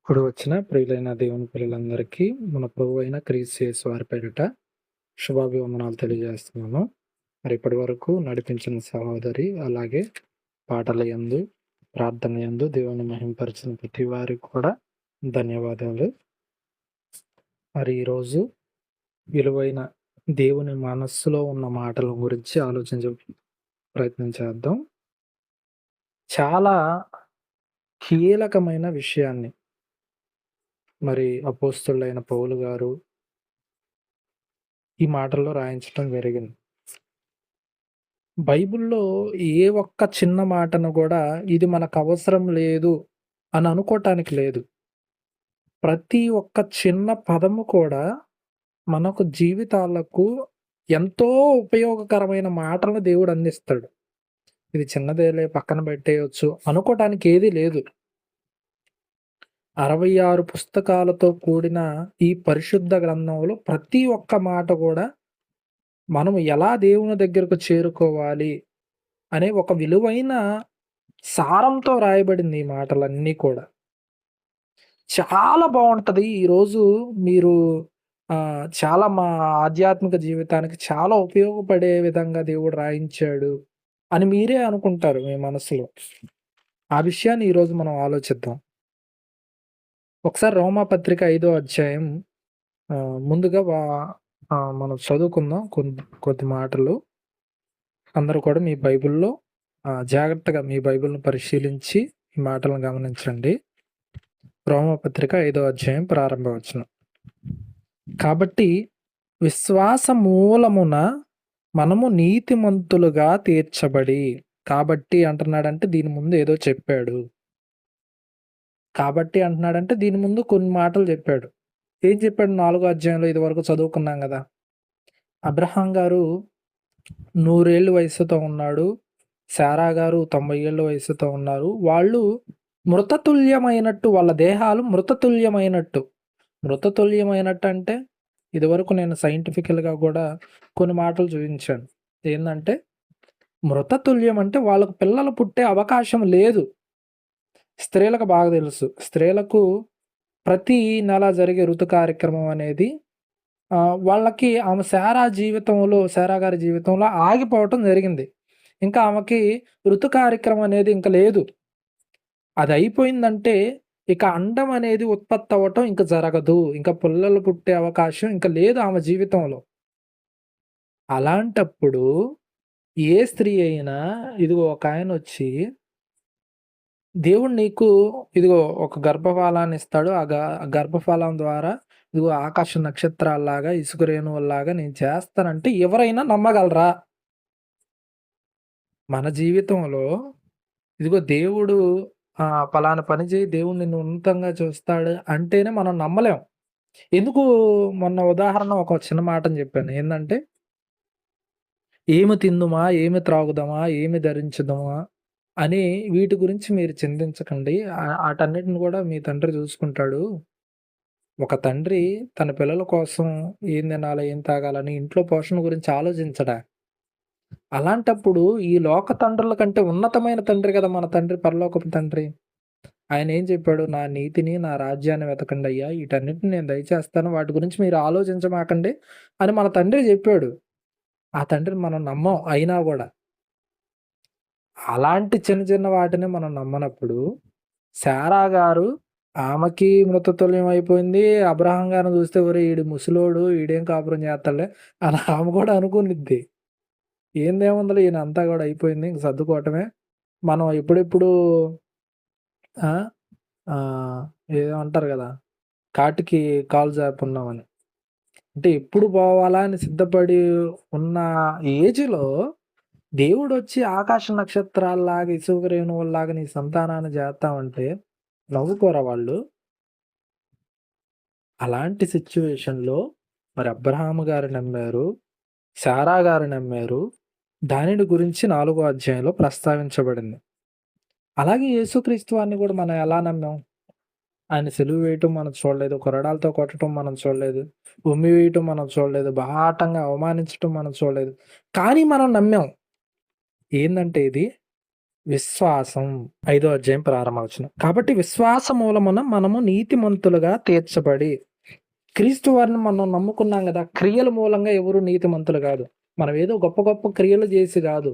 ఇప్పుడు వచ్చిన ప్రియులైన దేవుని పిల్లలందరికీ మన ప్రభు అయిన క్రీస్తు యేసు వారి పేరిట శుభాభివందనాలు తెలియజేస్తున్నాను. మరి ఇప్పటి వరకు నడిపించిన సహోదరి, అలాగే పాటల యందు, ప్రార్థన యందు దేవుని మహింపరిచిన ప్రతి వారికి కూడా ధన్యవాదాలు. మరి ఈరోజు విలువైన దేవుని మనస్సులో ఉన్న మాటల గురించి ఆలోచించే ప్రయత్నం చేద్దాం. చాలా కీలకమైన విషయాన్ని మరి అపోస్తలుడైన పౌలు గారు ఈ మాటల్లో రాయించటం జరిగింది. బైబిల్‌లో ఏ ఒక్క చిన్న మాటను గూడా ఇది మనకవసరం లేదు అని అనుకోటానికి లేదు. ప్రతి ఒక్క చిన్న పదము కూడా మనకు జీవితాలకు ఎంతో ఉపయోగకరమైన మాటలను దేవుడు అందిస్తాడు. ఇది చిన్నదేలే పక్కన పెట్టేయొచ్చు అనుకోటానికి ఏదీ లేదు. 66 పుస్తకాలతో కూడిన ఈ పరిశుద్ధ గ్రంథంలో ప్రతి ఒక్క మాట గూడా మనం ఎలా దేవుని దగ్గరకు చేరుకోవాలి అనే ఒక విలువైన సారంతో రాయబడింది ఈ మాటలన్నీ కూడా. చాలా బావుంటది. ఈరోజు మీరు చాలా మా ఆధ్యాత్మిక జీవితానికి చాలా ఉపయోగపడే విధంగా దేవుడు రాయించాడు అని మీరే అనుకుంటారు మీ మనసులో. ఆ విషయాన్ని ఈరోజు మనం ఆలోచిద్దాం. ఒకసారి రోమాపత్రిక 5వ అధ్యాయం ముందుగా మనం చదువుకుందాం కొద్ది మాటలు. అందరూ కూడా మీ బైబిల్‌లో జాగ్రత్తగా మీ బైబిల్‌ని పరిశీలించి ఈ మాటలను గమనించండి. రోమాపత్రిక 5వ అధ్యాయం ప్రారంభ వచనం. కాబట్టి విశ్వాస మూలమున మనము నీతిమంతులుగా తీర్చబడి, కాబట్టి అంటున్నాడంటే దీని ముందు ఏదో చెప్పాడు. కాబట్టి అంటున్నాడంటే దీని ముందు కొన్ని మాటలు చెప్పాడు. ఏం చెప్పాడు 4వ అధ్యాయంలో ఇదివరకు చదువుకున్నాం గదా! అబ్రహాం గారు 100 ఏళ్ల వయసుతో ఉన్నాడు. శారా గారు 90 ఏళ్ల వయసుతో ఉన్నారు. వాళ్ళు మృతతుల్యమైనట్టు, వాళ్ళ దేహాలు మృతతుల్యమైనట్టు. మృతతుల్యమైనట్టు అంటే ఇదివరకు నేను సైంటిఫికల్‌గా గూడా కొన్ని మాటలు చూయించాను. ఏందంటే మృతతుల్యం అంటే వాళ్ళకు పిల్లలు పుట్టే అవకాశం లేదు. స్త్రీలకు బాగా తెలుసు. స్త్రీలకు ప్రతి నెల జరిగే ఋతు కార్యక్రమం అనేది వాళ్ళకి ఆమె శారా గారి జీవితంలో ఆగిపోవటం జరిగింది. ఇంకా ఆమెకి ఋతు కార్యక్రమం అనేది ఇంక లేదు. అది అయిపోయిందంటే ఇక అండం అనేది ఉత్పత్తి అవ్వటం ఇంక జరగదు. ఇంక పిల్లలు పుట్టే అవకాశం ఇంక లేదు ఆమె జీవితంలో. అలాంటప్పుడు ఏ స్త్రీ అయినా ఇదిగో ఒకాయనొచ్చి దేవుడు నీకు ఇదిగో ఒక గర్భఫలాన్ని ఇస్తాడు. గర్భఫలం ద్వారా ఇదిగో ఆకాశ నక్షత్రాల్లాగా, ఇసుక రేణువుల్లాగా నేను చేస్తానంటే ఎవరైనా నమ్మగలరా? మన జీవితంలో ఇదిగో దేవుడు పలానా పని చేయి, దేవుడు నిన్ను ఉన్నతంగా చూస్తాడు అంటేనే మనం నమ్మలేం. ఎందుకు మొన్న ఉదాహరణ ఒక చిన్న మాటని చెప్పాను. ఏందంటే, ఏమి తిందుమా? ఏమి త్రాగుదామా? ఏమి ధరించుదామా? అని వీటి గురించి మీరు చింతించకండి. ఆటన్నిటిని కూడా మీ తండ్రి చూసుకుంటాడు. ఒక తండ్రి తన పిల్లల కోసం ఏం తినాలి, ఏం తాగాలని ఇంట్లో పోషణ గురించి ఆలోచించడా? అలాంటప్పుడు ఈ లోక తండ్రుల కంటే ఉన్నతమైన తండ్రి కదా మన తండ్రి, పరలోకపు తండ్రి. ఆయన ఏం చెప్పాడు? నా నీతిని, నా రాజ్యాన్ని వెతకండయ్యా! వీటన్నిటిని నేను దయచేస్తాను. వాటి గురించి మీరు ఆలోచించమాకండి అని మన తండ్రి చెప్పాడు. ఆ తండ్రిని మనం నమ్మం అయినా గూడా. అలాంటి చిన్న చిన్న వాటిని మనం నమ్మనప్పుడు, శారా గారు ఆమెకి మృతతుల్యం అయిపోయింది. అబ్రహాం గారిని చూస్తే ఒరేయ్! ఈడు ముసలోడు, ఈడేం కాపురం చేస్తాడులే అని ఆమె కూడా అనుకునిద్ది. ఏందేముందిలే ఈయనంతా గూడా అయిపోయింది. ఇంక సర్దుకోవటమే. మనం ఎప్పుడెప్పుడు ఆ! ఏదో అంటారు గదా! కాటికి కాలు జాపున్నామని. అంటే ఎప్పుడు పోవాలా అని సిద్ధపడి ఉన్న ఏజ్‌లో దేవుడొచ్చి ఆకాశ నక్షత్రాల్లాగా, ఇసుక రేణువుల్లాగా నీ సంతానాన్ని చేత్తామంటే నవ్వుకోరా వాళ్ళు? అలాంటి సిట్యుయేషన్‌లో మరి అబ్రాహాము గారు నమ్మారు. శారా గారు నమ్మారు. దానిని గురించి 4వ అధ్యాయంలో ప్రస్తావించబడింది. అలాగే యేసుక్రీస్తు వారిని గూడా మనం ఎలా నమ్మాం? ఆయన సిలువ వేయటం మనం చూడలేదు. కొరడాలతో కొట్టటం మనం చూడలేదు. ఉమ్మి వేయటం మనం చూడలేదు. బాహాటంగా అవమానించటం మనం చూడలేదు. కానీ మనం నమ్మాం. ఏందంటే ఇది? విశ్వాసం 5వ అధ్యాయం ప్రారంభవచనం. కాబట్టి విశ్వాస మూలమున మనము నీతిమంతులుగా తీర్చబడి క్రీస్తు వారిని మనం నమ్ముకున్నాం గదా! క్రియల మూలంగా ఎవరు నీతిమంతులు గాదు. మనం ఏదో గొప్ప గొప్ప క్రియలు జేసి గాదు.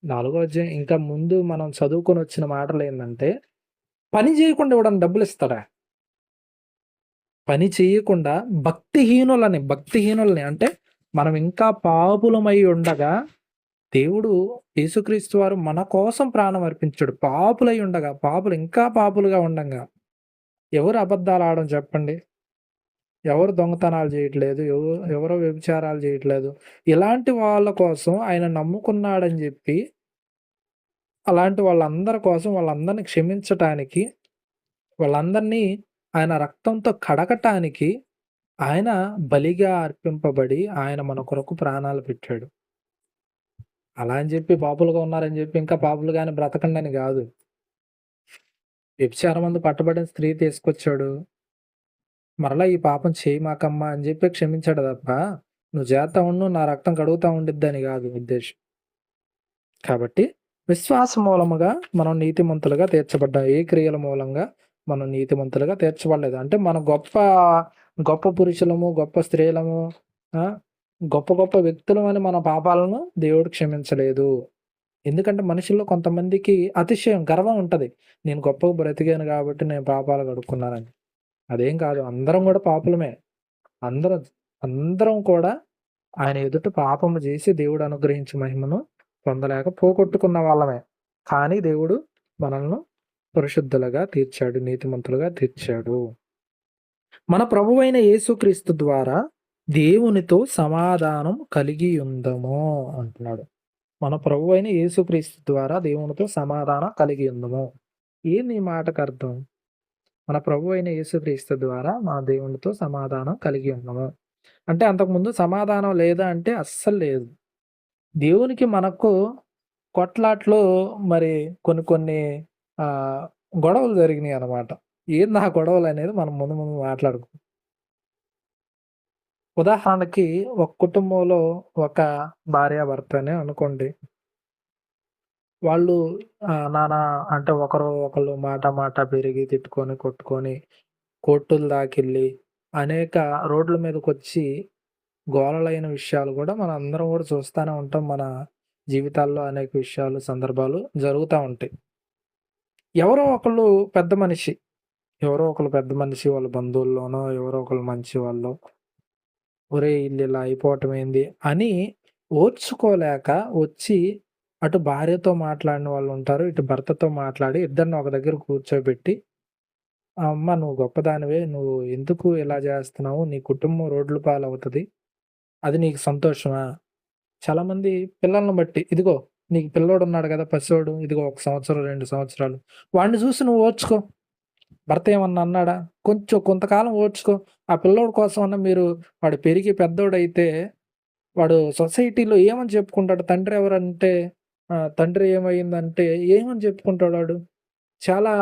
4వ అధ్యాయం ఇంకా ముందు మనం చదువుకొనొచ్చిన మాటలేందంటే, పని జేయకుండా ఎవడన్నా డబ్బులిస్తాడా? పని చేయకుండా భక్తిహీనులని అంటే మనం ఇంకా పాపులమై ఉండగా దేవుడు యేసుక్రీస్తు వారు మన కోసం ప్రాణం అర్పించాడు. పాపులై ఉండగా, ఇంకా పాపులుగా ఉండంగా ఎవరు అబద్ధాలు ఆడడం చెప్పండి? ఎవరు దొంగతనాలు చేయట్లేదు. ఎవరు వ్యభిచారాలు చేయట్లేదు. ఇలాంటి వాళ్ళ కోసం ఆయన నమ్ముకున్నాడని జెప్పి, అలాంటి వాళ్ళందరి కోసం వాళ్ళందరిని క్షమించటానికి, వాళ్ళందరినీ ఆయన రక్తంతో కడగటానికి ఆయన బలిగా అర్పింపబడి, ఆయన మన కొరకు ప్రాణాలు పెట్టాడు. అలా అని జెప్పి పాపులుగా ఉన్నారని జెప్పి ఇంకా పాపులుగానే బ్రతకండని గాదు. వ్యభిచారమందు పట్టబడిన స్త్రీ తీసుకొచ్చాడు. మరలా ఈ పాపం చేయమాకమ్మా అని జెప్పి క్షమించాడు తప్ప, నువ్వు చేత్తా ఉండు నా రక్తం కడుగుతా ఉండిద్దని గాదు ఉద్దేశ్యం. కాబట్టి విశ్వాస మూలముగా మనం నీతిమంతులుగా తీర్చబడ్డాం. ఏ క్రియల మూలంగా మనం నీతిమంతులుగా తీర్చబడలేదు. అంటే మనం గొప్ప పురుషులము, గొప్ప స్త్రీలము, గొప్ప వ్యక్తులమని మన పాపాలను దేవుడు క్షమించలేదు. ఎందుకంటే మనుషుల్లో కొంతమందికి అతిశయం, గర్వం ఉంటది. నేను గొప్పగా బ్రతికాను కాబట్టి నేను పాపాలు కడుక్కున్నానని. అదేం కాదు. అందరం గూడా పాపులమే. అందరం అందరం కూడా ఆయన ఎదుట పాపము జేసి దేవుడు అనుగ్రహించిన మహిమను పొందలేక పోగొట్టుకున్న వాళ్ళమే. కానీ దేవుడు మనల్ని పరిశుద్ధులుగా తీర్చాడు, నీతిమంతులుగా తీర్చాడు. మన ప్రభువైన యేసుక్రీస్తు ద్వారా దేవునితో సమాధానం కలిగి ఉందము అంటున్నాడు. మన ప్రభువైన యేసుక్రీస్తు ద్వారా దేవునితో సమాధానం కలిగి ఉందము. ఏంది ఈ మాటకు అర్థం? మన ప్రభువైన యేసుక్రీస్తు ద్వారా మన దేవునితో సమాధానం కలిగి ఉన్నాము. అంటే అంతకుముందు సమాధానం లేదా అంటే అస్సలు లేదు. దేవునికి మనకు కొట్లాట్లు మరి కొన్ని గొడవలు జరిగినాయన్నమాట. ఏంది ఆ గొడవలనేది మనం ముందు మాట్లాడుకుందాం. ఉదాహరణకి ఒక కుటుంబంలో ఒక భార్యాభర్తనే అనుకోండి. వాళ్ళు నానా అంటే ఒకళ్ళు మాట పెరిగి తిట్టుకొని, కొట్టుకొని, కోర్టుల దాకెళ్ళి అనేక రోడ్ల మీదకొచ్చి గోలలైన విషయాలు గూడా మనందరం గూడా చూస్తానే ఉంటాం. మన జీవితాల్లో అనేక విషయాలు, సందర్భాలు జరుగుతా ఉంటాయి. ఎవరో ఒకళ్ళు పెద్ద మనిషి, వాళ్ళ బంధువుల్లోనో ఎవరో ఒకళ్ళు మంచివాళ్ళో, ఒరేయ్! ఈళ్ళిలా అయిపోవటం ఏంది అని ఓర్చుకోలేక వచ్చి అటు భార్యతో మాట్లాడిన వాళ్ళుంటారు. ఇటు భర్తతో మాట్లాడి ఇద్దరిని ఒక దగ్గర కూర్చోబెట్టి, "అమ్మ నువ్వు గొప్పదానివే. నువ్వు ఎందుకు ఇలా జేస్తున్నావు? నీ కుటుంబం రోడ్ల పాలవుతది. అది నీకు సంతోషమా?" చాలామంది పిల్లల్ని బట్టి, "ఇదిగో నీకు పిల్లోడున్నాడు గదా! పసివోడు. ఇదిగో 1 సంవత్సరం, 2 సంవత్సరాలు. వాడిని చూసి నువ్వు ఓర్చుకో. భర్త ఏమన్నా అన్నాడా? కొంతకాలం ఓర్చుకో. ఆ పిల్లోడి కోసమన్నా మీరు వాడు పెరిగి పెద్దోడైతే వాడు సొసైటీలో ఏమని చెప్పుకుంటాడు? తండ్రి ఎవరంటే తండ్రి ఏమయిందంటే ఏమని చెప్పుకుంటాడు వాడు? చాలా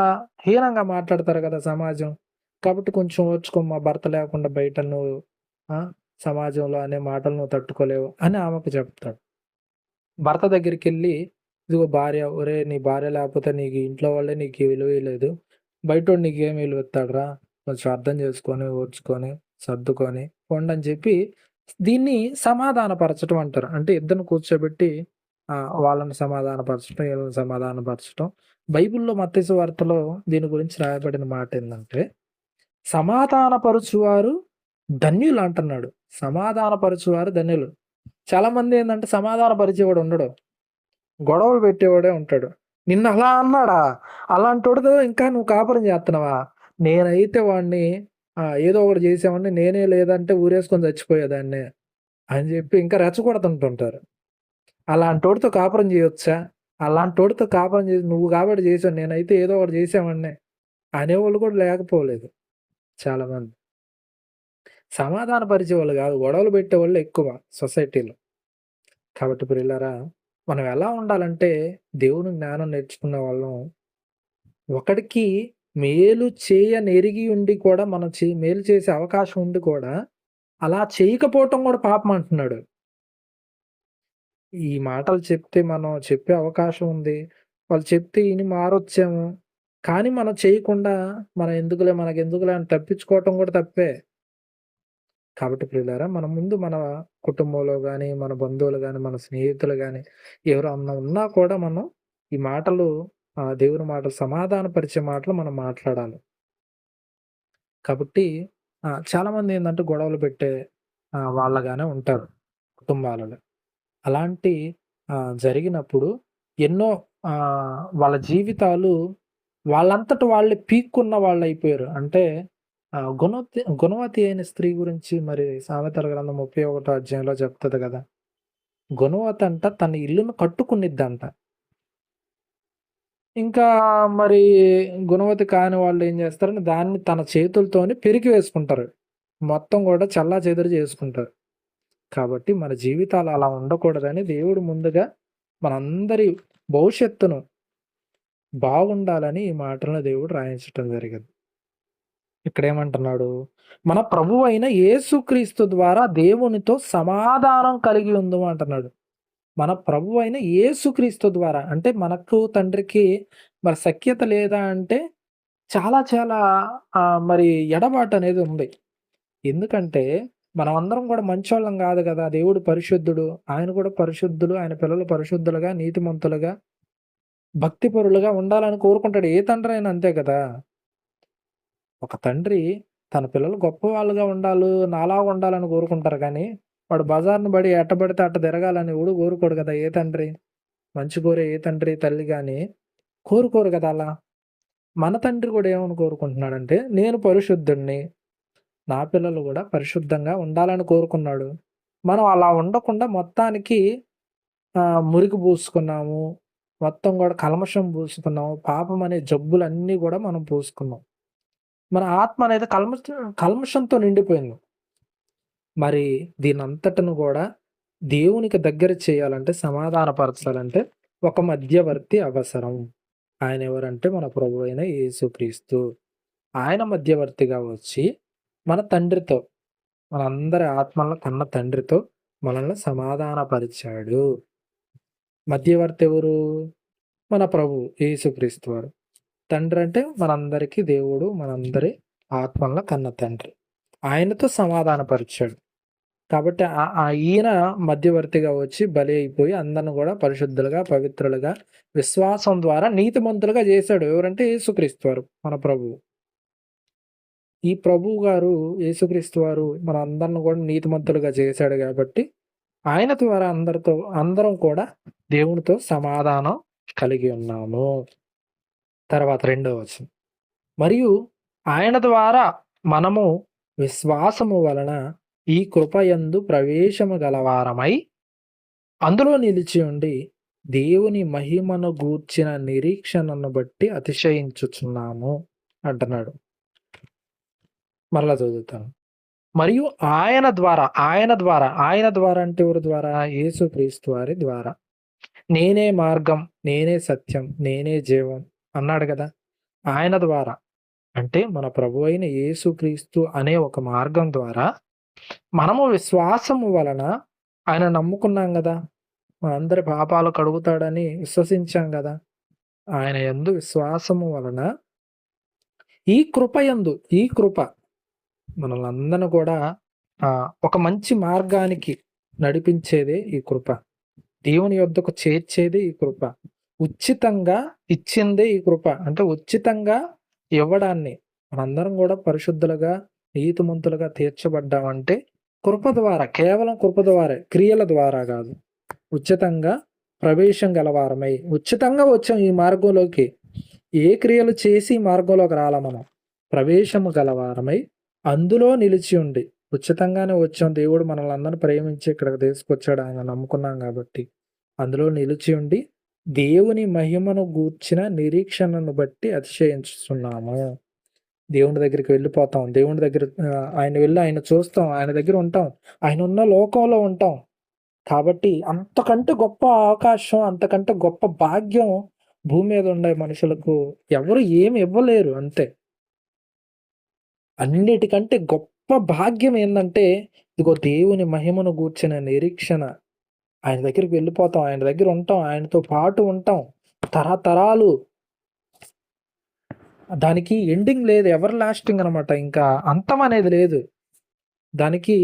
హీనంగా మాట్లాడతారు గదా సమాజం. కాబట్టి కొంచెం ఓర్చుకోమ్మా భర్త లేకుండా బయట నువ్వు ఆ! సమాజంలో అనే మాటలు నువ్వు తట్టుకోలేవు" అని ఆమెకు చెప్తాడు. భర్త దగ్గరికెళ్ళి, "ఇదిగో భార్య, ఒరేయ్! నీ భార్య లేకపోతే నీకు ఇంట్లో వాళ్ళే నీకు విలువే లేదు. బయటోడు నీకేం విలువిత్తాడురా? కొంచెం అర్థం చేసుకొని, ఓర్చుకొని, సర్దుకొని పొండని" చెప్పి దీన్ని సమాధానపరచటం అంటారు. అంటే ఇద్దరిని కూర్చోబెట్టి వాళ్ళని సమాధానపరచటం, ఈళ్ళని సమాధానపరచటం. బైబిల్‌లో మత్తయి సువార్తలో దీని గురించి రాయబడిన మాటేందంటే, సమాధానపరచువారు ధన్యులు అంటున్నాడు. సమాధానపరచువారు ధన్యులు. చాలామంది ఏందంటే సమాధానపరిచేవాడు ఉండడు. గొడవలు పెట్టేవాడే ఉంటాడు. నిన్ను అలా అన్నాడా? అలాంటోడితో ఇంకా నువ్వు కాపురం చేత్తన్నావా? నేనైతే వాడిని ఏదో ఒకటి చేసేవాడిని. నేనే లేదంటే ఊరేసుకొని చచ్చిపోయేదాన్ని అని చెప్పి ఇంకా రెచ్చగొడుతుంటుంటారు. అలాంటోడితో కాపురం చేయొచ్చా? అలాంటోడితో కాపురం చేసి నువ్వు కాబట్టి చేసావు. నేనైతే ఏదో ఒకటి చేసేవాడిని అనేవాళ్ళు కూడా లేకపోలేదు చాలామంది. సమాధాన పరిచేవాళ్ళు కాదు. గొడవలు పెట్టేవాళ్ళు ఎక్కువ సొసైటీలో. కాబట్టి ప్రియులారా, మనం ఎలా ఉండాలంటే దేవుని జ్ఞానం నేర్చుకున్న వాళ్ళం. ఒకడికి మేలు చేయనెరిగి ఉండి కూడా మనం మేలు చేసే అవకాశం ఉండి కూడా అలా చేయకపోవటం కూడా పాపం అంటున్నాడు. ఈ మాటలు చెప్తే మనం చెప్పే అవకాశం ఉంది. వాళ్ళు చెప్తే ఇని మారొచ్చాము. కానీ మనం చేయకుండా మనకెందుకులే అని తప్పించుకోవటం కూడా తప్పే. కాబట్టి ప్రియులారా, మనం ముందు మన కుటుంబంలో గాని, మన బంధువులు గాని, మన స్నేహితులు గాని ఎవరన్నా ఉన్నా కూడా మనం ఈ మాటలు దేవుని మాటలు సమాధానపరిచే మాటలు మనం మాట్లాడాలి. కాబట్టి చాలామందేందంటే గొడవలు పెట్టే వాళ్ళుగానే ఉంటారు కుటుంబాలలో. అలాంటి జరిగినప్పుడు ఎన్నో వాళ్ళ జీవితాలు వాళ్ళంతట వాళ్ళే పీక్కున్న వాళ్ళయిపోయారు. అంటే గుణవతి అయిన స్త్రీ గురించి మరి సామెతల గ్రంథం 31 అధ్యాయంలో చెప్తది గదా! గుణవతంట తన ఇల్లును కట్టుకునిద్దంట. ఇంకా మరి గుణవతి కాని వాళ్ళేం జేస్తారంటే దాన్ని తన చేతులతోని పెరికి వేసుకుంటారు. మొత్తం గూడా చెల్లాచెదరు జేసుకుంటారు. కాబట్టి మన జీవితాలు అలా ఉండకూడదని దేవుడు ముందుగా మనందరి భవిష్యత్తును బాగుండాలని ఈ మాటలను దేవుడు రాయించటం జరిగింది. ఇక్కడేమంటున్నాడు? మన ప్రభువైన యేసుక్రీస్తు ద్వారా దేవునితో సమాధానం కలిగి ఉందుము అంటున్నాడు. మన ప్రభువైన యేసుక్రీస్తు ద్వారా. అంటే మనకు తండ్రికి మరి సఖ్యత లేదా అంటే చాలా చాలా మరి ఎడబాటనేది ఉంది. ఎందుకంటే మనమందరం గూడా మంచోళ్ళం గాదు గదా! దేవుడు పరిశుద్ధుడు. ఆయన కూడా పరిశుద్ధులు. ఆయన పిల్లలు పరిశుద్ధులుగా, నీతిమంతులుగా, భక్తిపరులుగా ఉండాలని కోరుకుంటాడు. ఏ తండ్రైనా అంతే గదా! ఒక తండ్రి తన పిల్లలు గొప్పవాళ్ళుగా నాలాగా ఉండాలని కోరుకుంటారు గానీ, వాడు బజార్‌న బడి ఎట్ట పడితే అట్ట తిరగాలని ఎవడు కోరుకోడు గదా! ఏ తండ్రి. మంచి కోరే ఏ తండ్రి, తల్లి గాని కోరుకోరు గదా అలా. మన తండ్రి గూడా ఏమని కోరుకుంటున్నాడంటే, నేను పరిశుద్ధుడిని. నా పిల్లలు గూడా పరిశుద్ధంగా ఉండాలని కోరుకున్నాడు. మనం అలా ఉండకుండా మొత్తానికి మురికి పూసుకున్నాము. మొత్తం గూడా కల్మషం పూసుకున్నాము. పాపం అనే జబ్బులన్నీ గూడా మనం పూసుకున్నాం. మన ఆత్మ అనేది కల్మషంతో నిండిపోయింది. మరి దీనంతటిని గూడా దేవునికి దగ్గర చేయాలంటే, సమాధానపరచాలంటే ఒక మధ్యవర్తి అవసరం. ఆయనెవరంటే మన ప్రభువైన యేసుక్రీస్తు. ఆయన మధ్యవర్తిగా వచ్చి మన తండ్రితో, మనందరి ఆత్మలను కన్న తండ్రితో మనల్ని సమాధానపరిచాడు. మధ్యవర్తి ఎవరు? మన ప్రభువు యేసుక్రీస్తు వారు. తండ్రి అంటే మనందరికీ దేవుడు, మనందరి ఆత్మలను కన్న తండ్రి. ఆయనతో సమాధానపరిచాడు. కాబట్టి ఈయన మధ్యవర్తిగా వచ్చి బలి అయిపోయి అందరిని గూడా పరిశుద్ధులుగా, పవిత్రులుగా, విశ్వాసం ద్వారా నీతిమంతులుగా చేశాడు. ఎవరంటే యేసుక్రీస్తు వారు మన ప్రభువు. ఈ ప్రభువు గారు యేసుక్రీస్తు వారు మనందరిని గూడా నీతిమంతులుగా చేశాడు గాబట్టి, ఆయన ద్వారా అందరం కూడా దేవునితో సమాధానం కలిగి ఉన్నాము. తర్వాత రెండో వచనం. మరియు ఆయన ద్వారా మనము విశ్వాసము వలన ఈ కృపయందు ప్రవేశము గలవారమై అందులో నిలిచి ఉండి దేవుని మహిమను గూర్చిన నిరీక్షణను బట్టి అతిశయించుచున్నాము అంటున్నాడు. మరలా చదువుతాను. మరియు ఆయన ద్వారా అంటే ఎవరి ద్వారా? యేసుక్రీస్తు వారి ద్వారా. నేనే మార్గం, నేనే సత్యం, నేనే జీవం అన్నాడు గదా! ఆయన ద్వారా అంటే మన ప్రభువైన యేసుక్రీస్తు అనే ఒక మార్గం ద్వారా మనము విశ్వాసము వలన ఆయన నమ్ముకున్నాం గదా! మనందరి పాపాలు కడుగుతాడని విశ్వసించాం గదా! ఆయన యందు విశ్వాసము వలన ఈ కృప మనల్నందరిని కూడా ఒక మంచి మార్గానికి నడిపించేదే ఈ కృప. దేవుని యొద్దకు చేర్చేదే ఈ కృప. ఉచితంగా ఇచ్చిందే ఈ కృప. అంటే ఉచితంగా ఇవ్వడాన్ని మనందరం గూడా పరిశుద్ధులుగా, నీతిమంతులుగా తీర్చబడ్డామంటే కృప ద్వారా, కేవలం కృప ద్వారే, క్రియల ద్వారా గాదు. ఉచితంగా ప్రవేశం గలవారమై, ఉచితంగా వచ్చాం ఈ మార్గంలోకి. ఏ క్రియలు చేసి ఈ మార్గంలోకి రాలా మనం. ప్రవేశము గలవారమై అందులో నిలిచి ఉండి, ఉచితంగానే వచ్చాం. దేవుడు మనల్ని అందరిని ప్రేమించి ఇక్కడికి తీసుకొచ్చాడు. ఆయన నమ్ముకున్నాం గాబట్టి. అందులో నిలిచి ఉండి దేవుని మహిమను గూర్చిన నిరీక్షణను బట్టి అతిశయించుచున్నాము. దేవుని దగ్గరికి వెళ్ళిపోతాం. దేవుని దగ్గర ఆయన వెళ్ళి ఆయన చూస్తాం. ఆయన దగ్గర ఉంటాం. ఆయన ఉన్న లోకంలో ఉంటాం. కాబట్టి అంతకంటే గొప్ప అవకాశం, అంతకంటే గొప్ప భాగ్యం భూమి మీద ఉండే మనుషులకు ఎవరు ఏమి ఇవ్వలేరు అంతే. అన్నిటికంటే గొప్ప భాగ్యం ఏందంటే, ఇదిగో దేవుని మహిమను గూర్చిన నిరీక్షణ. ఆయన దగ్గరికి వెళ్ళిపోతాం. ఆయన దగ్గర ఉంటాం. ఆయనతో పాటు ఉంటాం. తరతరాలు దానికి ఎండింగ్ లేదు. ఎవర్ లాస్టింగ్ అనమాట. ఇంకా అంతం అనేది లేదు. దానికి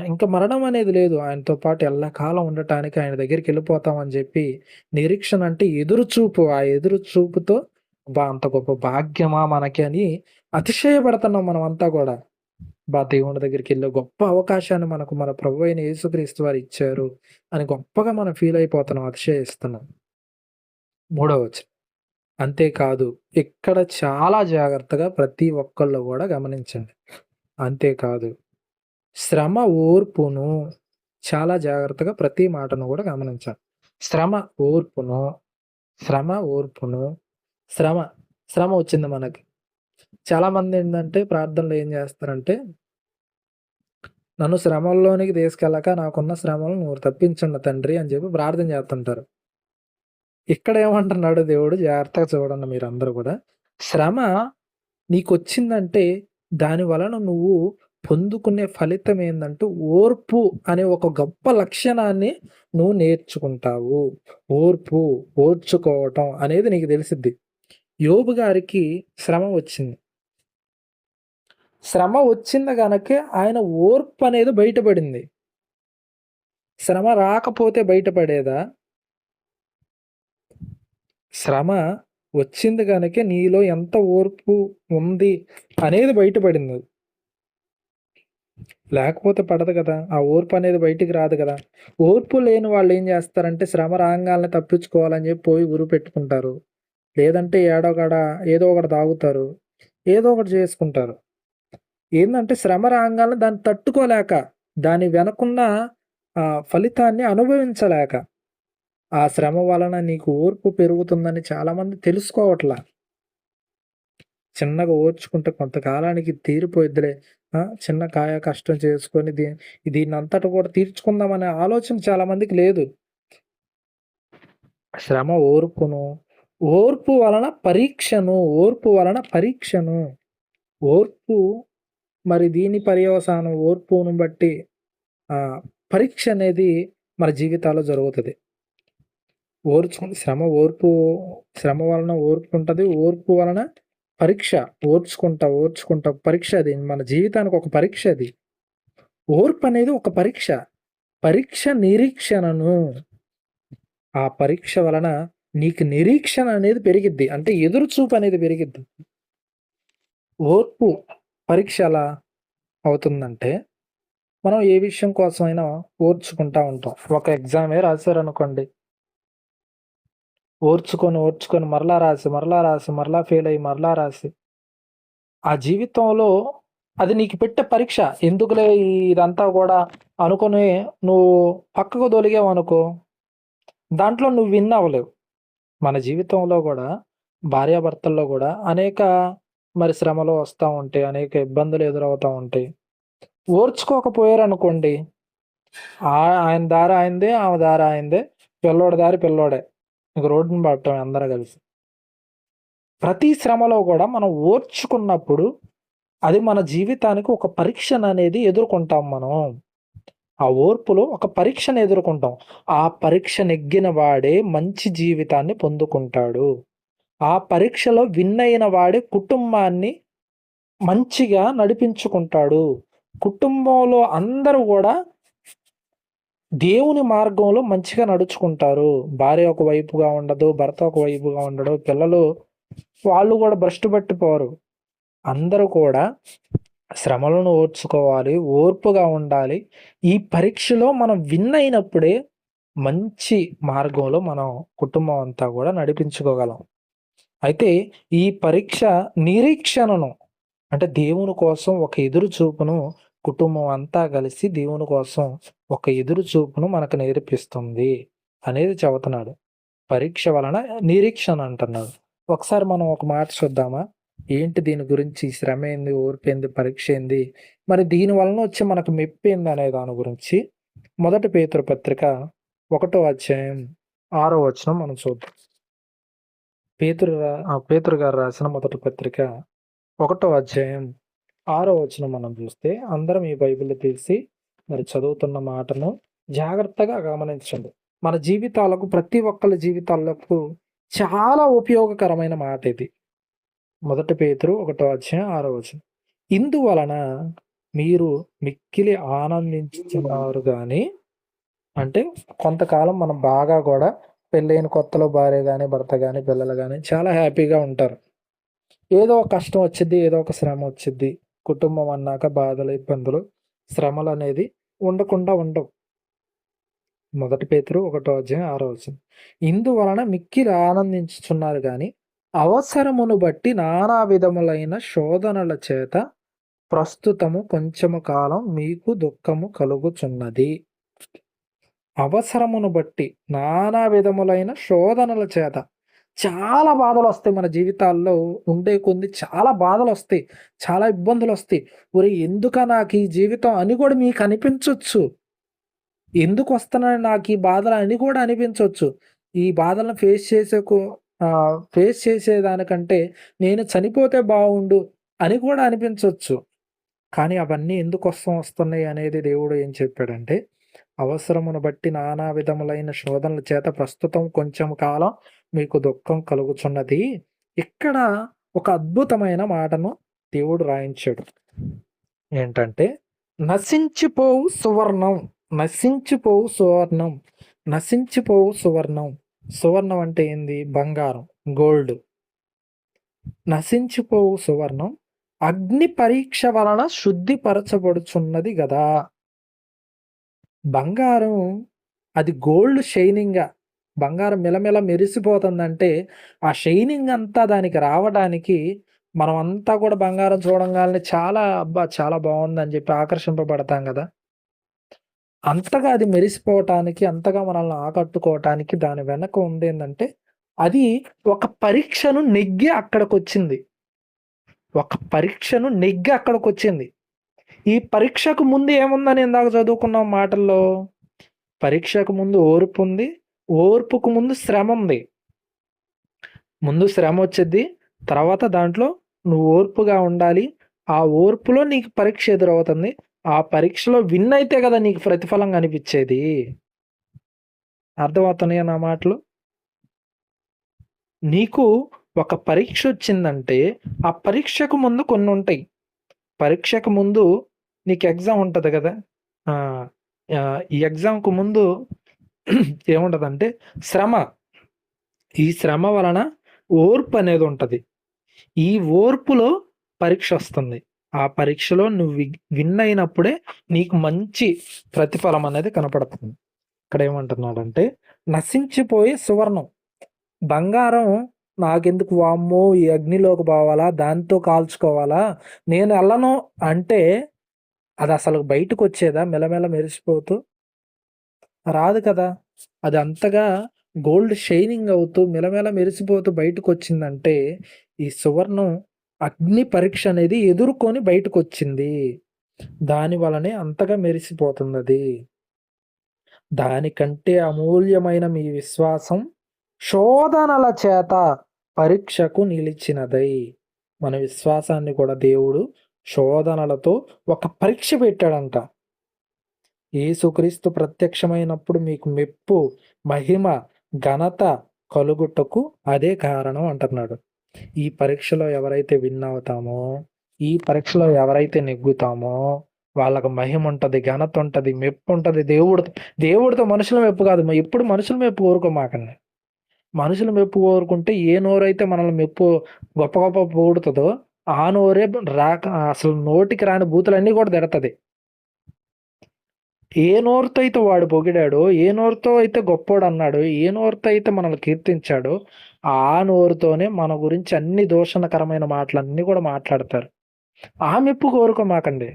ఇంకా మరణం అనేది లేదు. ఆయనతో పాటు ఎల్లకాలం ఉండటానికి ఆయన దగ్గరికెళ్ళిపోతామని జెప్పి నిరీక్షణ అంటే ఎదురుచూపు. ఆ ఎదురుచూపుతో అంత గొప్ప భాగ్యమా మనకి అని అతిశయపడుతున్నాం మనమంతా గూడా. దేవుని దగ్గరికెళ్ళే గొప్ప అవకాశాన్ని మనకు మన ప్రభువైన యేసుక్రీస్తు వారు ఇచ్చారు అని గొప్పగా మనం ఫీల్ అయిపోతున్నాం, అతిశయిస్తున్నాం. మూడో వచనం. అంతేకాదు ఇక్కడ చాలా జాగ్రత్తగా ప్రతి ఒక్కళ్ళు గూడా గమనించండి. అంతేకాదు శ్రమ ఓర్పును చాలా జాగ్రత్తగా ప్రతి మాటను గూడా గమనించాలి. శ్రమ ఓర్పును, శ్రమ ఓర్పును, శ్రమ, శ్రమ వచ్చింది మనకి. చాలామంది ఏంటంటే ప్రార్థనలో ఏం చేస్తారంటే, నన్ను శ్రమల్లోనికి తీసుకెళ్ళక నాకున్న శ్రమలను నువ్వు తప్పించండి తండ్రి అని చెప్పి ప్రార్థన చేస్తుంటారు. ఇక్కడ ఏమంటున్నాడు దేవుడు, జాగ్రత్తగా చూడండి మీరందరూ కూడా. శ్రమ నీకొచ్చిందంటే దాని వలన నువ్వు పొందుకునే ఫలితం ఏందంటే ఓర్పు అనే ఒక గొప్ప లక్షణాన్ని నువ్వు నేర్చుకుంటావు. ఓర్పు, ఓర్చుకోవటం అనేది నీకు తెలిసిద్ది. యోబు గారికి శ్రమ వచ్చింది. శ్రమ వచ్చింది గనకే ఆయన ఓర్పు అనేది బయటపడింది. శ్రమ రాకపోతే బయటపడేదా? శ్రమ వచ్చింది గనకే నీలో ఎంత ఓర్పు ఉంది అనేది బయటపడింది. లేకపోతే పడదు కదా! ఆ ఓర్పు అనేది బయటికి రాదు కదా! ఓర్పు లేని వాళ్ళు ఏం చేస్తారంటే శ్రమ రాంగాల్నే తప్పించుకోవాలని చెప్పి పోయి ఉరి పెట్టుకుంటారు. లేదంటే ఏదో ఒకటి తాగుతారు. ఏదో ఒకటి చేసుకుంటారు. ఏందంటే శ్రమ రాంగాల్నే దాన్ని తట్టుకోలేక, దాని వెనకున్న ఫలితాన్ని అనుభవించలేక, ఆ శ్రమ వలన నీకు ఓర్పు పెరుగుతుందని చాలామంది తెలుసుకోవట్లా. చిన్నగా ఓర్చుకుంటే కొంతకాలానికి తీరిపోయిద్దిలే. చిన్న కష్టం చేసుకొని దీన్నంతట కూడా తీర్చుకుందామనే ఆలోచన చాలామందికి లేదు. శ్రమ ఓర్పును, ఓర్పు వలన పరీక్షను, ఓర్పు వలన పరీక్షను. ఓర్పు మరి దీని పర్యవసానం ఓర్పును బట్టి పరీక్ష అనేది మన జీవితాల్లో జరుగుతుంది. శ్రమ వలన ఓర్పు ఉంటుంది. ఓర్పు వలన పరీక్ష. ఓర్చుకుంటా పరీక్ష. అది మన జీవితానికి ఒక పరీక్ష. అది ఓర్పు అనేది ఒక పరీక్ష. పరీక్ష నిరీక్షణను. ఆ పరీక్ష వలన నీకు నిరీక్షణ అనేది పెరిగిద్ది. అంటే ఎదురుచూపు అనేది పెరిగిద్ది. ఓర్పు పరీక్ష ఎలా అవుతుందంటే, మనం ఏ విషయం కోసమైనా ఓర్చుకుంటా ఉంటాం. ఒక ఎగ్జామే రాశారనుకోండి, ఓర్చుకొని మరలా ఫెయిల్ అయ్యి మరలా రాసి, ఆ జీవితంలో అది నీకు పెట్టే పరీక్ష. ఎందుకులే ఇదంతా కూడా అనుకుని నువ్వు పక్కకు తొలిగావనుకో, దాంట్లో నువ్వు విన్ అవ్వలేవు. మన జీవితంలో కూడా భార్యాభర్తల్లో కూడా అనేక శ్రమలు వస్తూ ఉంటాయి, అనేక ఇబ్బందులు ఎదురవుతూ ఉంటాయి. ఓర్చుకోకపోయారనుకోండి, ఆయన దారి ఆయనదే, ఆమె దారి ఆయనదే, పిల్లోడి దారి పిల్లోడే, ఇంక రోడ్డుని పడటం అందరూ కలిసి. ప్రతి శ్రమలో కూడా మనం ఓర్చుకున్నప్పుడు అది మన జీవితానికి ఒక పరీక్షను అనేది ఎదుర్కొంటాం మనం. ఆ ఓర్పులో ఒక పరీక్షను ఎదుర్కొంటాం. ఆ పరీక్ష నెగ్గిన వాడే మంచి జీవితాన్ని పొందుకుంటాడు. ఆ పరీక్షలో విన్ అయిన వాడే కుటుంబాన్ని మంచిగా నడిపించుకుంటాడు. కుటుంబంలో అందరూ కూడా దేవుని మార్గంలో మంచిగా నడుచుకుంటారు. భార్య ఒక వైపుగా ఉండదు, భర్త ఒక వైపుగా ఉండడు, పిల్లలు వాళ్ళు కూడా భ్రష్టు పట్టిపోరు. అందరూ కూడా శ్రమలను ఓర్చుకోవాలి, ఓర్పుగా ఉండాలి. ఈ పరీక్షలో మనం విన్ అయినప్పుడే మంచి మార్గంలో మనం కుటుంబం అంతా కూడా నడిపించుకోగలం. అయితే ఈ పరీక్ష నిరీక్షణను, అంటే దేవుని కోసం ఒక ఎదురు చూపును, కుటుంబం అంతా కలిసి దేవుని కోసం ఒక ఎదురు చూపును మనకు నేర్పిస్తుంది అనేది చెబుతున్నాడు. పరీక్ష వలన నిరీక్షణ అంటున్నాడు. ఒకసారి మనం ఒక మాట చూద్దామా? ఏంటి దీని గురించి? శ్రమ ఏంది, ఓర్పు ఏంది, పరీక్ష ఏంది, మరి దీని వలన వచ్చి మనకు మెప్పు ఏంది అనే దాని గురించి 1 పేతురు పత్రిక 1వ అధ్యాయం 6వ వచనం మనం చూద్దాం. పేతురు గారు రాసిన 1 పత్రిక 1వ అధ్యాయం 6వ వచనం మనం చూస్తే, అందరం ఈ బైబిల్ తీసి చదువుతున్న మాటను జాగ్రత్తగా గమనించండి. మన జీవితాలకు, ప్రతి ఒక్కరి జీవితాలకు చాలా ఉపయోగకరమైన మాట ఇది. 1 పేతురు 1:6. ఇందువలన మీరు మిక్కిలి ఆనందించుచున్నారు గాని, అంటే కొంతకాలం మనం బాగా గూడా పెళ్ళైన కొత్తలో భార్య గాని, భర్త గాని, పిల్లలు గాని చాలా హ్యాపీగా ఉంటారు. ఏదో ఒక కష్టం వచ్చిద్ది, ఏదో ఒక శ్రమ వచ్చిద్ది. కుటుంబం అన్నాక బాధలు, ఇబ్బందులు, శ్రమలనేది ఉండకుండా ఉండవు. 1 పేతురు 1:6. ఇందువలన మిక్కిలి ఆనందించుచున్నారు గాని, అవసరమును బట్టి నానా విధములైన శోధనల చేత ప్రస్తుతము కొంచెము కాలం మీకు దుఃఖము కలుగుచున్నది. అవసరమును బట్టి నానా విధములైన శోధనల చేత చాలా బాధలొస్తాయి మన జీవితాల్లో. ఉండే కొద్ది చాలా బాధలొస్తాయి. చాలా ఇబ్బందులొస్తాయి. ఒరేయ్! ఎందుకా నాకీ జీవితం అని గూడా మీకనిపించొచ్చు. ఎందుకొస్తున్నాయి నాకీ బాధలు అని కూడా అనిపించొచ్చు. ఈ బాధలను ఫేస్ చేసేదానికంటే నేను చనిపోతే బావుండు అని కూడా అనిపించొచ్చు. కానీ అవన్నీ వస్తున్నాయి అనేది దేవుడు ఏం చెప్పాడంటే, అవసరమును బట్టి నానా విధములైన శోధనల చేత ప్రస్తుతం కొంచెం కాలం మీకు దుఃఖం కలుగుచున్నది. ఇక్కడ ఒక అద్భుతమైన మాటను దేవుడు రాయించాడు. ఏంటంటే, నశించిపోవు సువర్ణం, నశించిపోవు సువర్ణం, నశించిపోవు సువర్ణం. సువర్ణం అంటే ఏంది? బంగారం, గోల్డ్. నశించిపోవు సువర్ణం అగ్ని పరీక్ష వలన శుద్ధిపరచబడుచున్నది గదా! బంగారం అది గోల్డ్ షైనింగ్‌గా బంగారం మిలమిల మెరిసిపోతుందంటే, ఆ షైనింగ్ అంతా దానికి రావడానికి మనమంతా కూడా బంగారం చూడంగాల్నే చాలా అబ్బా! చాలా బావుందని చెప్పి ఆకర్షింపబడతాం గదా! అంతగా అది మెరిసిపోవటానికి, అంతగా మనల్ని ఆకట్టుకోవటానికి దాని వెనక ఉందేందంటే, అది ఒక పరీక్షను నెగ్గి అక్కడికొచ్చింది. ఒక పరీక్షను నెగ్గి అక్కడికొచ్చింది. ఈ పరీక్షకు ముందు ఏముందని ఇందాక చదువుకున్నాం మాటల్లో. పరీక్షకు ముందు ఓర్పుంది. ఓర్పుకు ముందు శ్రముంది. ముందు శ్రమొచ్చిద్ది. తర్వాత దాంట్లో నువ్వు ఓర్పుగా ఉండాలి. ఆ ఓర్పులో నీకు పరీక్ష ఎదురవుతుంది. ఆ పరీక్షలో విన్ అయితే గదా నీకు ప్రతిఫలం కనిపిచ్చేది. అర్థమవుతున్నాయా నా మాటలు? నీకు ఒక పరీక్షొచ్చిందంటే, ఆ పరీక్షకు ముందు కొన్నుంటాయి. పరీక్షకు ముందు నీకు ఎగ్జామ్ ఉంటది గదా! ఈ ఎగ్జామ్‌కు ముందు ఏముంటదంటే శ్రమ. ఈ శ్రమ వలన ఓర్పనేదుంటది. ఈ ఓర్పులో పరీక్షొస్తుంది. ఆ పరీక్షలో నువ్వు విన్ అయినప్పుడే నీకు మంచి ప్రతిఫలం అనేది కనపడుతుంది. ఇక్కడేమంటున్నాడంటే, నశించిపోయే సువర్ణం. బంగారం నాకెందుకు వామ్మో! ఈ అగ్నిలోకి పోవాలా? దాంతో కాల్చుకోవాలా? నేనెళ్ళను అంటే అదసలు బయటకొచ్చేదా మెలమెల మెరిసిపోతూ? రాదు కదా! అది అంతగా గోల్డ్ షైనింగ్ అవుతూ మెలమెల మెరిసిపోతూ బయటకొచ్చిందంటే, ఈ సువర్ణం అగ్ని పరీక్ష అనేది ఎదుర్కొని బయటకొచ్చింది. దాని వలనే అంతగా మెరిసిపోతుందది. దానికంటే అమూల్యమైన మీ విశ్వాసం శోధనల చేత పరీక్షకు నిలిచినదై. మన విశ్వాసాన్ని కూడా దేవుడు శోధనలతో ఒక పరీక్ష పెట్టాడంట. యేసుక్రీస్తు ప్రత్యక్షమైనప్పుడు మీకు మెప్పు, మహిమ, ఘనత కలుగుటకు అదే కారణం అంటున్నాడు. ఈ పరీక్షలో ఎవరైతే విన్ అవుతామో, ఈ పరీక్షలో ఎవరైతే నెగ్గుతామో వాళ్ళకి మహిముంటది, ఘనతుంటది, మెప్పుంటది. దేవుడితో మనుషుల మెప్పు కాదు. ఎప్పుడు మనుషుల మెప్పు కోరుకోమాకండి. మనుషుల మెప్పు కోరుకుంటే ఏ నోరైతే మనల్ని గొప్ప గొప్ప పొగుడుతదో, ఆ నోరే అసలు నోటికి రాని బూతులన్నీ కూడా తిడతది. ఏ నోరుతో అయితే వాడు పొగిడాడో, ఏ నోరుతో అయితే గొప్పోడన్నాడో, ఏ నోరుతో అయితే మనల్ని కీర్తించాడో, ఆ నోరుతోనే మన గురించి అన్ని దూషణకరమైన మాటలన్నీ కూడా మాట్లాడతారు. ఆ మెప్పు కోరుకోమాకండి.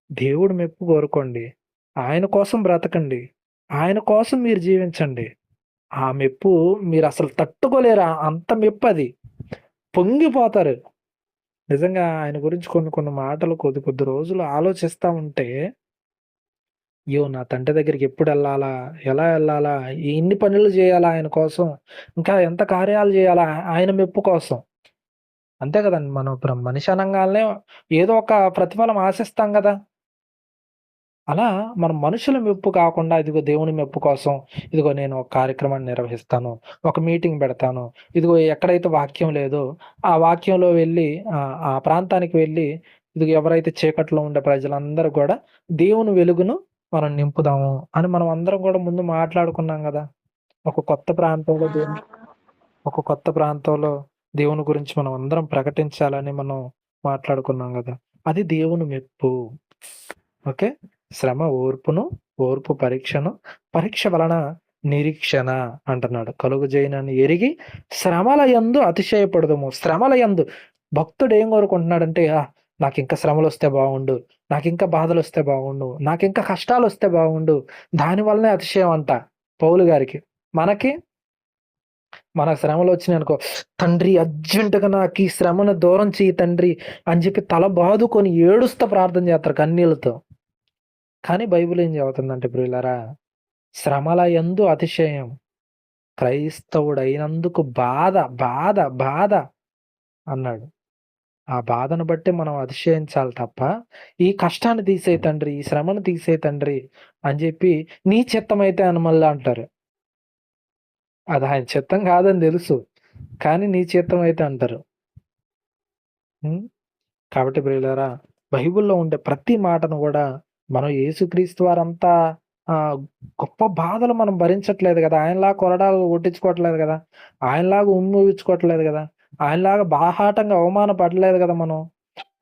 దేవుడి మెప్పు కోరుకోండి. ఆయన కోసం బ్రతకండి. ఆయన కోసం మీరు జీవించండి. ఆ మెప్పు మీరసలు తట్టుకోలేరు. అంత మెప్పది. పొంగిపోతారు. నిజంగా ఆయన గురించి కొన్ని కొన్ని మాటలు కొద్ది కొద్ది రోజులు ఆలోచిస్తా ఉంటే, అయ్యో! నా తండ్రి దగ్గరికి ఎప్పుడెళ్ళాలా? ఎలా ఎళ్ళాలా? ఎన్ని పనులు జేయాలా ఆయన కోసం? ఇంకా ఎంత కార్యాలు జేయాలా ఆయన మెప్పు కోసం? అంతే గదండీ! మనం ఇప్పుడు మనిషి అనంగాల్నే ఏదో ఒక ప్రతిఫలం ఆశిస్తాం గదా! అలా మనం మనుషుల మెప్పు కాకుండా ఇదిగో దేవుని మెప్పు కోసం ఇదిగో నేను ఒక కార్యక్రమాన్ని నిర్వహిస్తాను. ఒక మీటింగ్ పెడతాను. ఇదిగో ఎక్కడైతే వాక్యం లేదో ఆ వాక్యంలో వెళ్ళి ఆ ప్రాంతానికి వెళ్ళి ఇదిగో ఎవరైతే చీకట్లో ఉండే ప్రజలందరూ కూడా దేవుని వెలుగును మనం నింపుదాము అని మనం అందరం కూడా ముందు మాట్లాడుకున్నాం గదా! ఒక కొత్త ప్రాంతంలో ఒక కొత్త ప్రాంతంలో దేవుని గురించి మనం అందరం ప్రకటించాలని మనం మాట్లాడుకున్నాం గదా! అది దేవుని మెప్పు. ఓకే. శ్రమ ఓర్పును, ఓర్పు పరీక్షను, పరీక్ష వలన నిరీక్షణ అంటున్నాడు. కలుగజేయునని ఎరిగి శ్రమల యందు అతిశయపడదుము. శ్రమల యందు భక్తుడు ఏం కోరుకుంటున్నాడంటే, నాకింకా శ్రమలొస్తే బావుండు. నాకింకా బాధలొస్తే బావుండు. నాకింకా కష్టాలొస్తే బావుండు. దాని వల్లనే అతిశయం అంట పౌలు గారికి. మనకి మనకు శ్రమలొచ్చినాయనుకో, తండ్రి అర్జెంట్‌గా నాకీ శ్రమను దూరం చెయ్యి తండ్రి అని చెప్పి తల బాదుకొని ఏడుస్తా ప్రార్థన చేస్తారు కన్నీళ్లతో. కానీ బైబిల్ ఏం చెబుతుందంటే ప్రియులారా, శ్రమల యందు అతిశయం. క్రైస్తవుడైనందుకు బాధ, బాధ, బాధ అన్నాడు. ఆ బాధను బట్టి మనం అతిశయించాలి తప్ప, ఈ కష్టాన్ని తీసేయి తండ్రి, ఈ శ్రమను తీసేయి తండ్రి అని చెప్పి, నీ చిత్తమైతే అని మళ్ళా అంటారు. అది ఆయన చిత్తం కాదని తెలుసు. కానీ నీ చిత్తమైతే అంటారు. హ్మ్. కాబట్టి ప్రియులారా, బైబిల్‌లో ఉండే ప్రతి మాటను గూడా మనం యేసుక్రీస్తు వారంతా ఆహ్, గొప్ప బాధలు మనం భరించట్లేదు గదా! ఆయనలాగా కొరడాలు కొట్టించుకోవట్లేదు గదా! ఆయనలాగా ఉమ్మూపించుకోవట్లేదు గదా! ఆయనలాగా బాహాటంగా అవమానపడలేదు గదా మనం.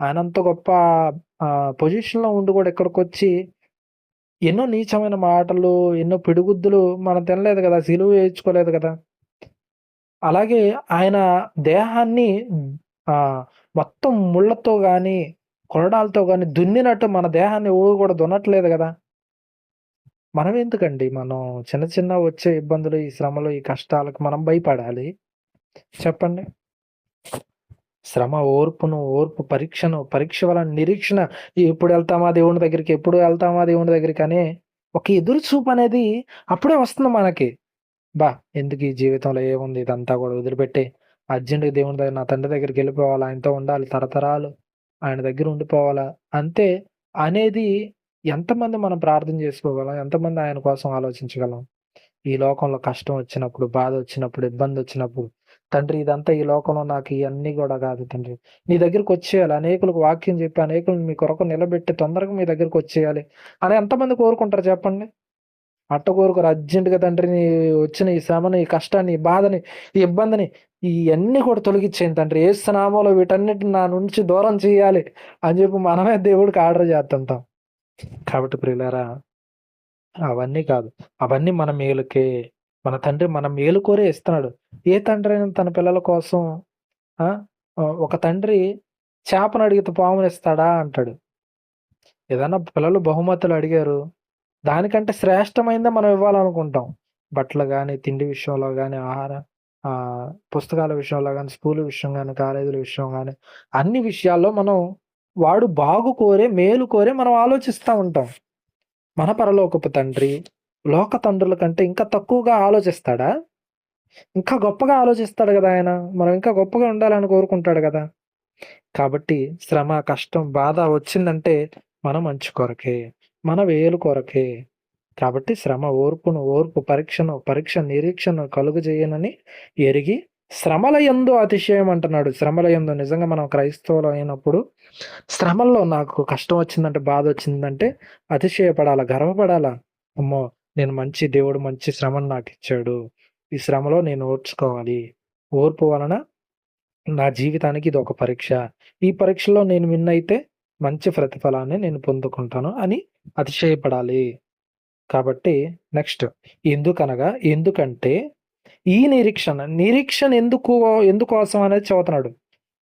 ఆయనంత గొప్ప పొజిషన్‌లో ఉండి గూడా ఇక్కడికొచ్చి ఎన్నో నీచమైన మాటలు, ఎన్నో పిడిగుద్దులు మనం తినలేదు గదా! సిలువ వేయించుకోలేదు గదా! అలాగే ఆయన దేహాన్ని ఆహ్, మొత్తం ముళ్ళతో గాని, కొరడాలతో గాని దున్నినట్టు మన దేహాన్ని ఎవరు గూడా దున్నట్లేదు గదా! మనమెందుకండి మనం చిన్న చిన్న వచ్చే ఇబ్బందులు, ఈ శ్రమలు, ఈ కష్టాలకు మనం భయపడాలి? చెప్పండి. శ్రమ ఓర్పును, ఓర్పు పరీక్షను, పరీక్ష వలన నిరీక్షణ. ఎప్పుడెళ్తామా దేవుని దగ్గరికి, ఎప్పుడు ఎళ్తామా దేవుని దగ్గరికనే ఒక ఎదురు చూపనేది అప్పుడే వస్తుంది మనకి. ఎందుకు ఈ జీవితంలో ఏముంది ఇదంతా గూడా వదిలిపెట్టి అర్జెంట్‌గా దేవుని దగ్గర నా తండ్రి దగ్గరికెళ్ళిపోవాలి. ఆయనతో ఉండాలి తరతరాలు. ఆయన దగ్గర ఉండిపోవాలా. అంతే అనేది ఎంతమంది మనం ప్రార్థన చేసుకోగలం? ఎంతమంది ఆయన కోసం ఆలోచించగలం? ఈ లోకంలో కష్టం వచ్చినప్పుడు, బాధొచ్చినప్పుడు, ఇబ్బందొచ్చినప్పుడు, తండ్రి ఇదంతా ఈ లోకంలో నాకు ఇయన్నీ గూడా గాదు తండ్రి. నీ దగ్గరకొచ్చేయాలి. అనేకులకు వాక్యం చెప్పి, అనేకులను మీ కొరకు నిలబెట్టి తొందరగా మీ దగ్గరకొచ్చేయాలి అని ఎంతమంది కోరుకుంటారు చెప్పండి? కోరుకోరు. అర్జెంట్‌గా తండ్రి వచ్చిన ఈ శ్రమని, ఈ కష్టాన్ని, ఈ బాధని, ఈ ఇబ్బందిని ఇయన్నీ కూడా తొలగిచ్చేయండి తండ్రి. యేసు నామంలో వీటన్నిటిని నా నుంచి దూరం చేయాలి అని చెప్పి మనమే దేవుడికి ఆర్డర్ చేస్తుంటాం. కాబట్టి ప్రియులారా అవన్నీ కాదు. అవన్నీ మన మేలుకే. మన తండ్రి మన మేలు కోరే ఇస్తున్నాడు. ఏ తండ్రైనా తన పిల్లల కోసం ఆ! ఒక తండ్రి చేపనడిగితే పామునిస్తాడా అంటాడు. ఏదన్నా పిల్లలు బహుమతులు అడిగారు. దానికంటే శ్రేష్టమైనదే మనం ఇవ్వాలనుకుంటాం. బట్టలు గాని, తిండి విషయంలో గాని, పుస్తకాల విషయంలో గాని, స్కూలు విషయం గాని, కాలేజీల విషయం గాని, అన్ని విషయాల్లో మనం వాడు బాగు కోరే, మేలు కోరే మనం ఆలోచిస్తా ఉంటాం. మన పరలోకపు తండ్రి, లోక తండ్రుల కంటే ఇంకా తక్కువగా ఆలోచిస్తాడా? ఇంకా గొప్పగా ఆలోచిస్తాడు గదా ఆయన. మనం ఇంకా గొప్పగా ఉండాలని కోరుకుంటాడు గదా! కాబట్టి శ్రమ, కష్టం, బాధ వచ్చిందంటే మన మంచి కొరకే. మన వేలు కొరకే. కాబట్టి శ్రమ ఓర్పును, ఓర్పు పరీక్షను, పరీక్ష నిరీక్షను కలుగజేయనని ఎరిగి శ్రమల యందు అతిశయం అంటున్నాడు. శ్రమల యందు నిజంగా మనం క్రైస్తవులు అయినప్పుడు శ్రమల్లో నాకు కష్టం వచ్చిందంటే, బాధొచ్చిందంటే అతిశయపడాలా, గర్వపడాలా. అమ్మో! నేను దేవుడు మంచి శ్రమను నాకిచ్చాడు. ఈ శ్రమలో నేను ఓర్చుకోవాలి. ఓర్పు వలన నా జీవితానికి ఇదొక పరీక్ష. ఈ పరీక్షలో నేను విన్ అయితే మంచి ప్రతిఫలాన్ని నేను పొందుకుంటాను అని అతిశయపడాలి. కాబట్టి నెక్స్ట్ ఎందుకంటే ఈ నిరీక్షణ ఎందుకోసం అనేది చెబుతున్నాడు.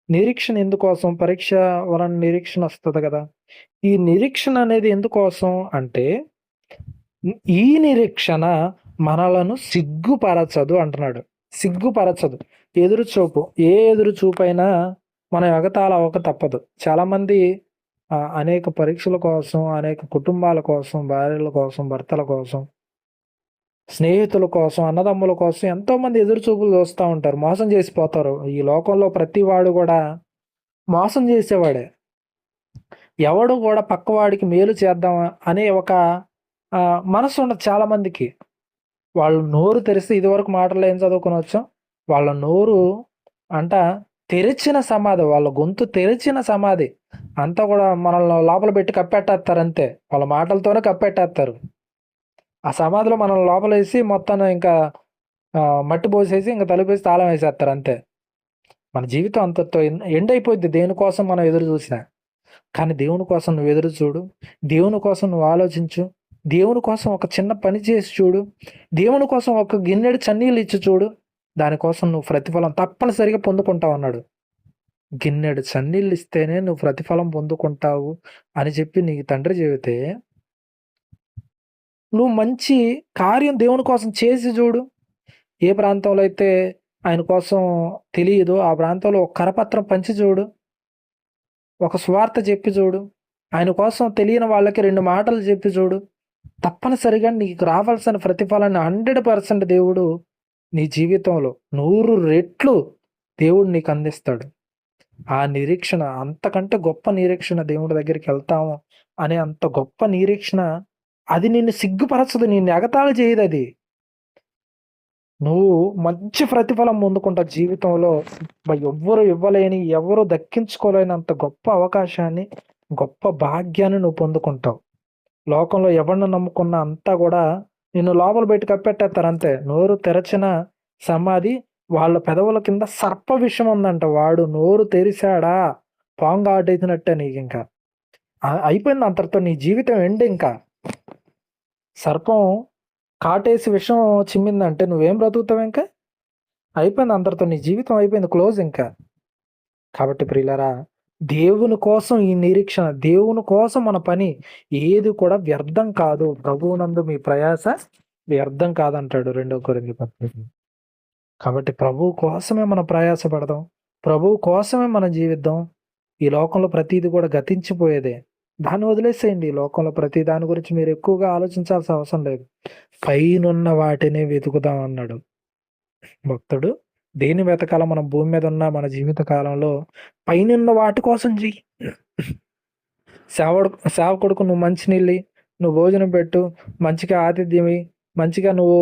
నిరీక్షణ ఎందుకోసం? పరీక్ష వలన నిరీక్షణ వస్తది గదా! ఈ నిరీక్షణ అనేది ఎందుకోసం అంటే, ఈ నిరీక్షణ మనలను సిగ్గుపరచదు అంటున్నాడు. సిగ్గుపరచదు. ఎదురుచూపు. ఏ ఎదురుచూపైనా మనం ఎగతాళి అవ్వక తప్పదు. చాలామంది అనేక పరీక్షల కోసం, అనేక కుటుంబాల కోసం, భార్యల కోసం, భర్తల కోసం, స్నేహితుల కోసం, అన్నదమ్ముల కోసం ఎంతోమంది ఎదురుచూపులు చూస్తా ఉంటారు. మోసం చేసిపోతారు. ఈ లోకంలో ప్రతి వాడు గూడా మోసం చేసేవాడే. ఎవడు కూడా పక్కవాడికి మేలు చేద్దామా అనే ఒక మనసు ఉండదు చాలామందికి. వాళ్ళు నోరు తెరిస్తే ఇదివరకు మాటల్లో ఏం చదువుకొని వచ్చాం, వాళ్ళ నోరు అంట తెరిచిన సమాధి, వాళ్ళ గొంతు తెరిచిన సమాధి. అంతా కూడా మనల్ని లోపల పెట్టి కప్పెట్టేస్తారు అంతే. వాళ్ళ మాటలతోనే కప్పెట్టేస్తారు. ఆ సమాధిలో మనల్ని లోపలేసి మొత్తాన్ని ఇంకా మట్టి పోసేసి ఇంకా తలుపేసి తాళం వేసేస్తారు అంతే. మన జీవితం అంతతో ఎండ్ అయిపోద్ది దేనికోసం మనం ఎదురు చూసినా. కానీ దేవుని కోసం నువ్వు ఎదురు చూడు, దేవుని కోసం నువ్వు ఆలోచించు, దేవుని కోసం ఒక చిన్న పని చేసి చూడు, దేవుని కోసం ఒక గిన్నెడు చన్నీళ్ళు ఇచ్చి చూడు, దానికోసం నువ్వు ప్రతిఫలం తప్పనిసరిగా పొందుకుంటావు అన్నాడు. గిన్నెడు చన్నీళ్ళు ఇస్తేనే నువ్వు ప్రతిఫలం పొందుకుంటావు అని చెప్పి నీకు తండ్రి చెబితే, నువ్వు మంచి కార్యం దేవుని కోసం చేసి చూడు. ఏ ప్రాంతంలో అయితే ఆయన కోసం తెలియదో ఆ ప్రాంతంలో ఒక కరపత్రం పంచి చూడు, ఒక సువార్త చెప్పి చూడు, ఆయన కోసం తెలియని వాళ్ళకి 2 మాటలు చెప్పి చూడు. తప్పనిసరిగా నీకు రావాల్సిన ప్రతిఫలాన్ని 100% దేవుడు నీ జీవితంలో 100 రెట్లు దేవుడు నీకు అందిస్తాడు. ఆ నిరీక్షణ, అంతకంటే గొప్ప నిరీక్షణ, దేవుడి దగ్గరికి వెళ్తాము అనే అంత గొప్ప నిరీక్షణ, అది నిన్ను సిగ్గుపరచదు, నిన్ను ఎగతాళి చేయదు. అది నువ్వు మంచి ప్రతిఫలం పొందుకుంటావు జీవితంలో. ఎవ్వరు ఇవ్వలేని, ఎవరు దక్కించుకోలేనంత గొప్ప అవకాశాన్ని, గొప్ప భాగ్యాన్ని నువ్వు పొందుకుంటావు. లోకంలో ఎవరిని నమ్ముకున్నా అంతా కూడా నిన్ను లోపల పెట్టి కప్పెట్టేస్తారు అంతే. నోరు తెరచిన సమాధి, వాళ్ళ పెదవుల కింద సర్ప విషం ఉందంట. వాడు నోరు తెరిచాడా పాంగ ఆటేసినట్టే నీకు. ఇంకా అయిపోయింది అంతటితో నీ జీవితం ఎండ్. ఇంకా సర్పం కాటేసి విషం చిమ్మిందంటే నువ్వేం బ్రతుకుతావు? ఇంకా అయిపోయింది అంతటితో నీ జీవితం అయిపోయింది, క్లోజ్ ఇంకా. కాబట్టి ప్రియులారా, దేవుని కోసం ఈ నిరీక్షణ, దేవుని కోసం మన పని ఏది కూడా వ్యర్థం కాదు. ప్రభువునందు మీ ప్రయాస వ్యర్థం కాదంటాడు 2 కొరింథీ పత్రిక. కాబట్టి ప్రభువు కోసమే మనం ప్రయాస పడదాం, ప్రభువు కోసమే మనం జీవిద్దాం. ఈ లోకంలో ప్రతిదీ కూడా గతించిపోయేదే, దాన్ని వదిలేసేయండి. ఈ లోకంలో ప్రతి దాని గురించి మీరు ఎక్కువగా ఆలోచించాల్సిన అవసరం లేదు. పైనున్న వాటినే వెతుకుదాం అన్నాడు భక్తుడు. దేని వెతకాల? మనం భూమి మీద ఉన్న మన జీవిత కాలంలో పైనున్న వాటి కోసం చెయ్యి. సేవకుడుకు నువ్వు మంచినీళ్ళు, నువ్వు భోజనం పెట్టు, మంచిగా ఆతిథ్యమి, మంచిగా నువ్వు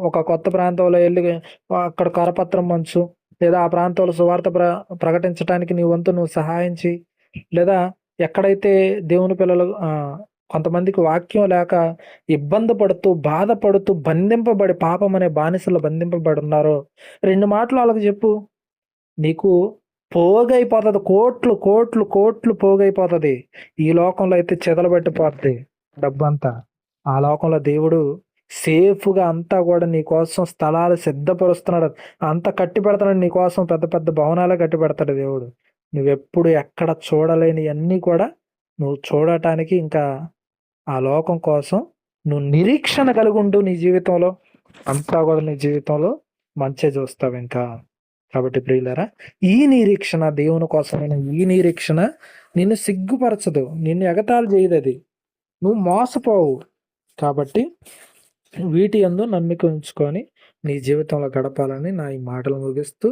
ఒక కొత్త ప్రాంతంలో వెళ్ళి అక్కడ కరపత్రం పంచు, లేదా ఆ ప్రాంతంలో సువార్త ప్రకటించడానికి నీ వంతు నువ్వు సహాయం చేయి. లేదా ఎక్కడైతే దేవుని పిల్లలు కొంతమందికి వాక్యం లేక ఇబ్బంది పడుతూ, బాధపడుతూ, బంధింపబడి, పాపం అనే బానిసలు బంధింపబడి ఉన్నారో 2 మాటలు వాళ్ళకి చెప్పు. నీకు పోగైపోతుంది, కోట్లు కోట్లు కోట్లు పోగైపోతుంది. ఈ లోకంలో అయితే చెదలబెట్టిపోద్ది డబ్బంతా. ఆ లోకంలో దేవుడు సేఫ్గా అంతా కూడా నీ కోసం స్థలాలు సిద్ధపరుస్తున్నాడు, అంతా కట్టి పెడతాడు నీ కోసం. పెద్ద పెద్ద భవనాలే కట్టి పెడతాడు దేవుడు. నువ్వెప్పుడు ఎక్కడ చూడలేని అన్నీ కూడా నువ్వు చూడటానికి, ఇంకా ఆ లోకం కోసం నువ్వు నిరీక్షణ కలిగి ఉండు. నీ జీవితంలో అంతా కూడా నీ జీవితంలో మంచి చూస్తావు ఇంకా. కాబట్టి ప్రియులారా, ఈ నిరీక్షణ, దేవుని కోసమైన ఈ నిరీక్షణ నిన్ను సిగ్గుపరచదు, నిన్ను ఎగతాళి చేయదు, అది నువ్వు మోసపోవు. కాబట్టి వీటి యందు నమ్మిక ఉంచుకొని నీ జీవితంలో గడపాలని నా ఈ మాటలు ముగిస్తూ